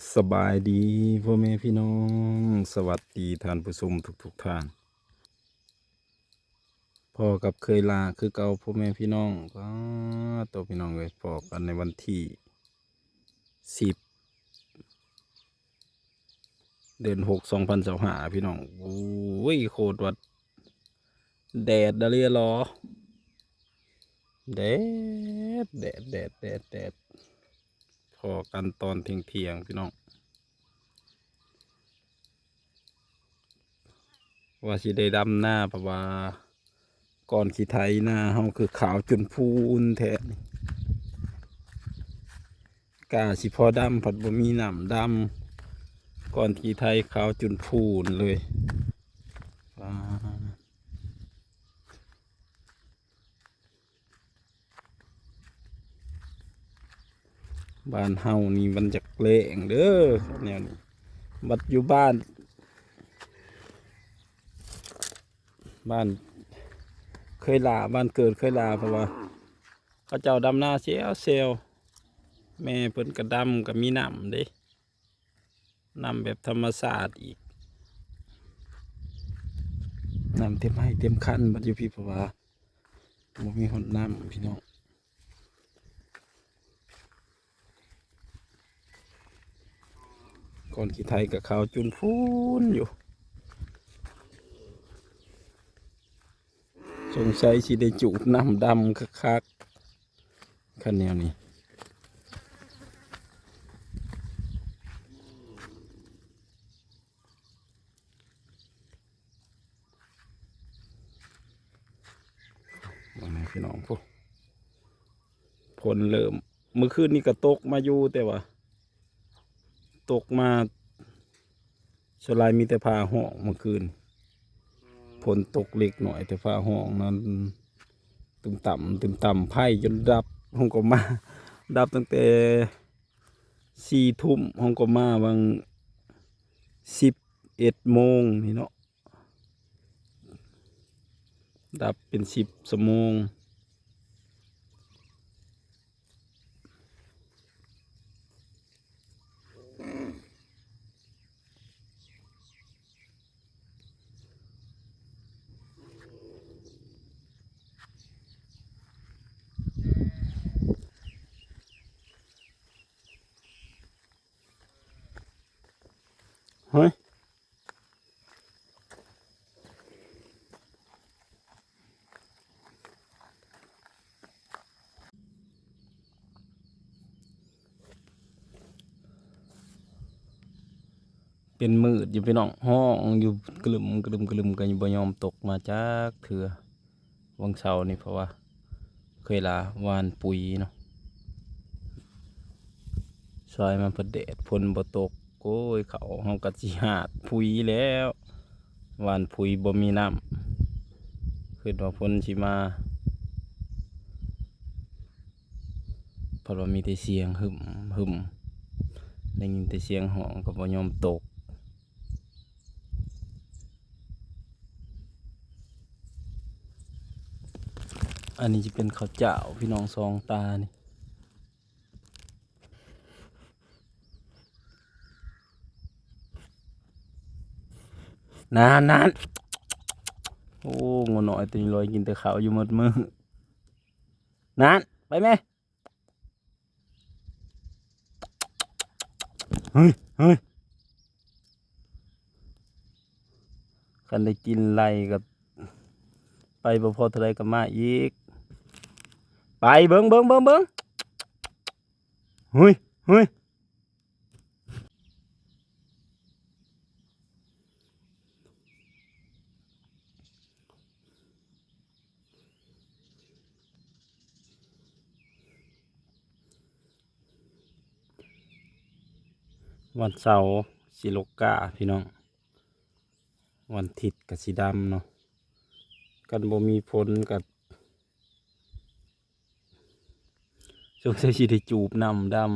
สบายดีพ่อแม่พี่น้องสวัสดีท่านผู้ชมทุกท่านพ่อกับเคยลาคือเก่าพ่อแม่พี่น้องก็ตัวพี่น้องเลยพอกันในวันที่10เดือน 6 2025พี่น้องโอ้ยโคตรวัดแดดดะเรียรอแดดพอกันตอนเที่ยงพี่น้องว่าสิได้ดำหน้าเพราะว่าก่อนขี้ไถหน้าเฮาคือขาวจนพูนแท้กาสิพอดำผัดบ่มีน้ำดำก่อนขี้ไถขาวจนพูนเลยว้าบ้านเฮานี่มันจักเละงเด้อแนวนี้บัดอยู่บ้านเคยลาบ้านเกิดเคยลาเพราะว่าเขาเจ้าดำนาเซลแม่เพิ่นกระดำกับมีน้ำเด้น้ำแบบธรรมชาติอีกน้ำเต็มให้เต็มคันบัดอยู่พี่เพราะว่าบ่มีหนน้ำพี่น้องก่อนขี้ไทยกับเขาวจุนพูนอยู่สงสัยสิได้จูบน้ำดำคักๆคันแนวนี้ว่าไงพี่น้องพวกฝนเริ่มเมื่อคืนนี้ก็ตกมาอยู่แต่ว่าตกมาสลายมีแต่ผ้าห่องเมื่อคืนฝนตกเล็กหน่อยแต่ผ้าห่องนั้นตึมต่ำไผ่จนดับห้องก็มาดับตั้งแต่4 ทุ่มห้องก็มาบาง11 โมงนี่เนาะดับเป็น10 ชั่วโมงเฮ้ยเป็นมืดอยู่พี่น้องห้องอยู่กลึมกันอยู่บ่ยอมตกมาจากเถื่อวังเสาร์นี่เพราะว่าเคยลาวานปุ๋ยเนาะซอยมันประเดดฝนบ่ตกโอ้ยเขาเฮากัดสิหาดปุ๋ยแล้ววานปุ๋ยบ่มีน้ำคือว่าฝนสิมาเพราะว่ามีแต่เสียงหึมได้ยินแต่เสียงห้องก็บ่ยอมตกอันนี้จะเป็นข้าวเจ้าพี่น้องสองตานี่นานโอ้งูน้อยตัวนี้ลอยกินแต่ข้าวอยู่หมดมือนานไปไหมเฮ้ยคันได้กินไรกับไปบ่พอเท่าไรก็มาอีกไปเบิ่งเฮ้ยวันเสาร์สิโลกาพี่น้องวันอาทิตย์กับสีดำเนาะกันบ่มีฝนกับสงสัยสิได้จูบน้ำดำ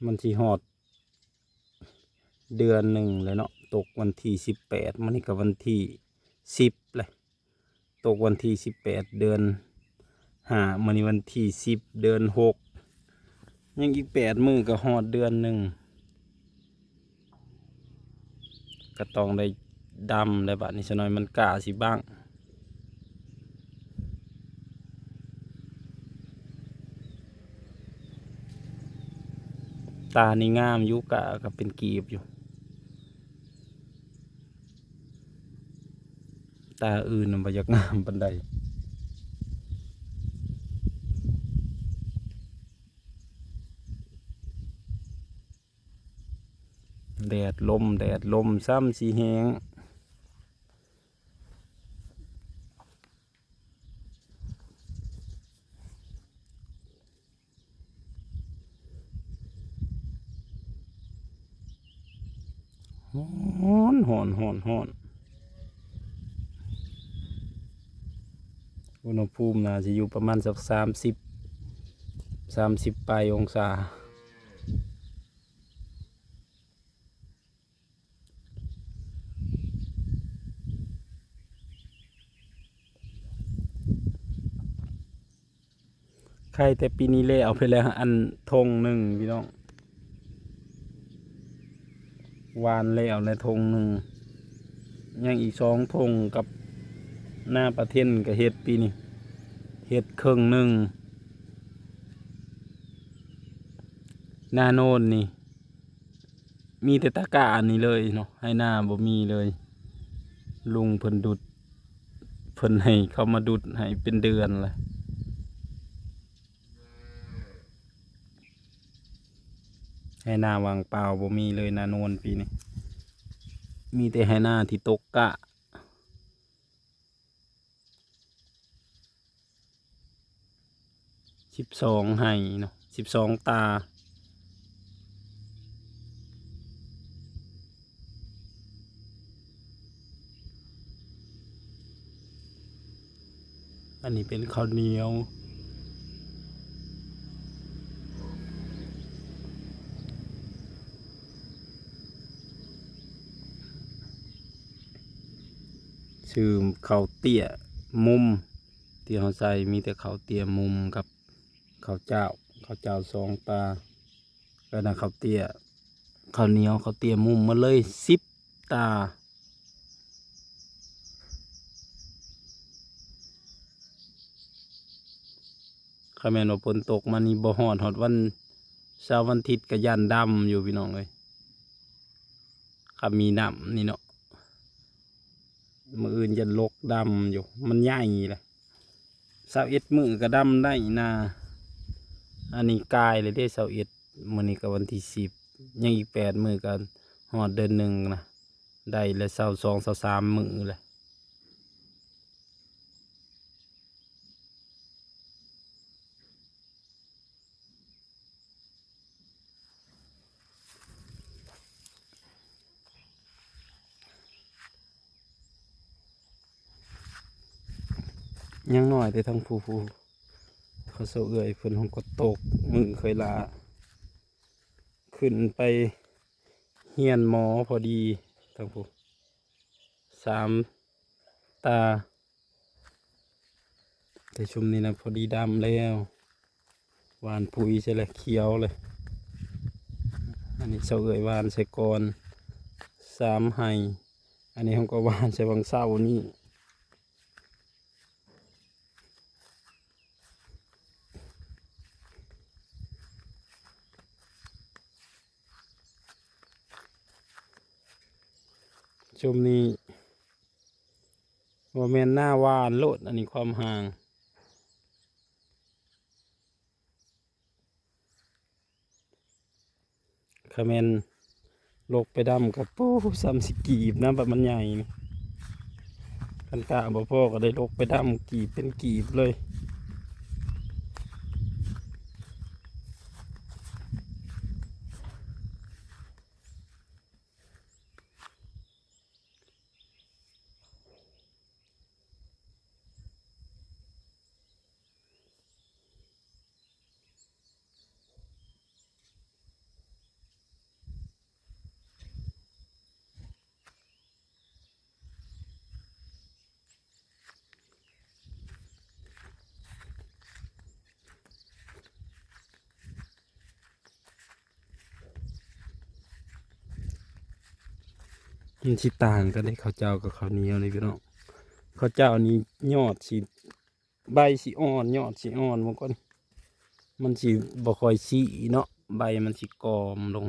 มันสิฮอดเดือน 1เลยเนาะตกวันที่18มันนี่กับวันที่10เลยตกวันที่18 เดือน 5มันนี่วันที่10 เดือน 6 ยังอีก8 มื้อก็ฮอดเดือนหนึ่งก็ต้องได้ดำได้บัดนี้ซะหน่อยมันกล้าสิบ้างตานี่งามอยู่กะก็เป็นกีบอยู่ตาอื่นน่ะบ่อยากงามปานใดแดดลมซ้ำสิแฮงฮ้อนอุณหภูมิน่าจะอยู่ประมาณสัก30ปลายองศาใครแต่ปีนี้เล่เอาไปแล้วอันธงหนึ่งพี่น้องวานเล่เอาในธงหนึ่งยังอีก2 ธงกับหน้าประเทศกับเฮ็ดปีนี้เฮ็ดครึ่งหนึ่งหน้าโน่นนี่มีแต่ตะกร้าอันนี้เลยเนาะให้หน้าบ่มีเลยลุงเพิ่นดุดเพิ่นให้เขามาดุดให้เป็นเดือนเลยให้หน้าวางเปล่าบ่มีเลยหน้าโน่นปีนี้มีแต่ให้หน้าที่ตกกะ12ให้เนาะ12ตาอันนี้เป็นข้าวเหนียวชื่อข้าวเตี้ยมุมที่เขาใส่มีแต่ข้าวเตี้ยมุมกับข้าวเจ้า2 ตาก็นะข้าวเตี้ยข้าวเหนียวข้าวเตี้ยมุมมาเลย10 ตาข้าแม่นว่าฝนตกมานี่บ่ฮอดวันเสาร์วันอาทิตย์ก็ยันดำอยู่พี่น้องเอ้ยข้ามีน้ำนี่เนาะมื้ออื่นยันลกดำอยู่มันใหญ่แหละ21 มื้อก็ดำได้นะอันนี้กายเลยได้21มื้อนี้ก็วันที่10ยังอีก8 มื้อก็ฮอดเดือนหนึ่งนะได้แล้ว22 23 มื้อเลยยังน้อยแต่ทั้งผู้เขาเสาเอื่อยเพิ่นคงก็ตกมือเคยลาขึ้นไปเฮียนหมอพอดีทั้งผู้3 ตาแต่ชุมนี้นะพอดีดำแล้วหวานปุ๋ยใช่เลยเขียวเลยอันนี้เสาเอื่อยวานใส่กร3 ให้อันนี้เขาก็หวานใส่บางเศร้านี่ชุมนี้ว่าแม่นหน้าวานโลดอันนี้ความห่างคาแมนลกไปดำกับปู30 กีบนะแบบมันใหญ่นี่คันกะบ่พ่อก็ได้ลกไปดำกีบเป็นกีบเลย มันสิต่างกันได้ข้าวเจ้ากับข้าวเหนียวนี่พี่น้องข้าวเจ้านี่ยอดสิใบสิอ่อนยอดสิอ่อนบางคนมันสิบ่ค่อยสีเนาะใบมันสิกอมลง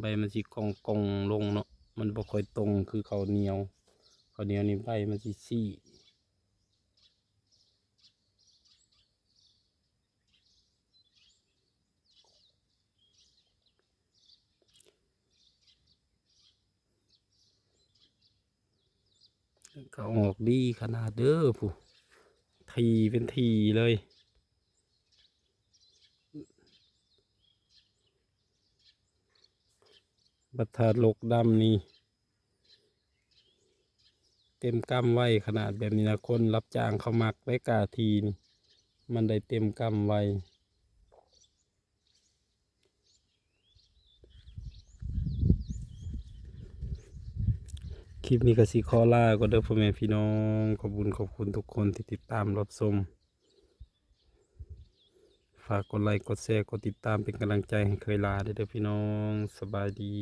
ใบมันสิกองลงเนาะมันบ่ค่อยตรงคือข้าวเหนียวข้าวเหนียวนี่ใบมันสิสีก็ออกดีขนาดเด้อผู้ทีเป็นทีเลยบัดทาลกดำนี่เต็มกำไว้ขนาดแบบนี้นะคนรับจ้างเขามักได้กาทีนี่มันได้เต็มกำไว้คลิปนี้ก็สิขอลาก็เด้อพ่อแม่พี่น้องขอบคุณทุกคนที่ติดตามรับชมฝากกดไลค์กดแชร์กดติดตามเป็นกำลังใจให้เคยลาเด้อพี่น้องสบายดี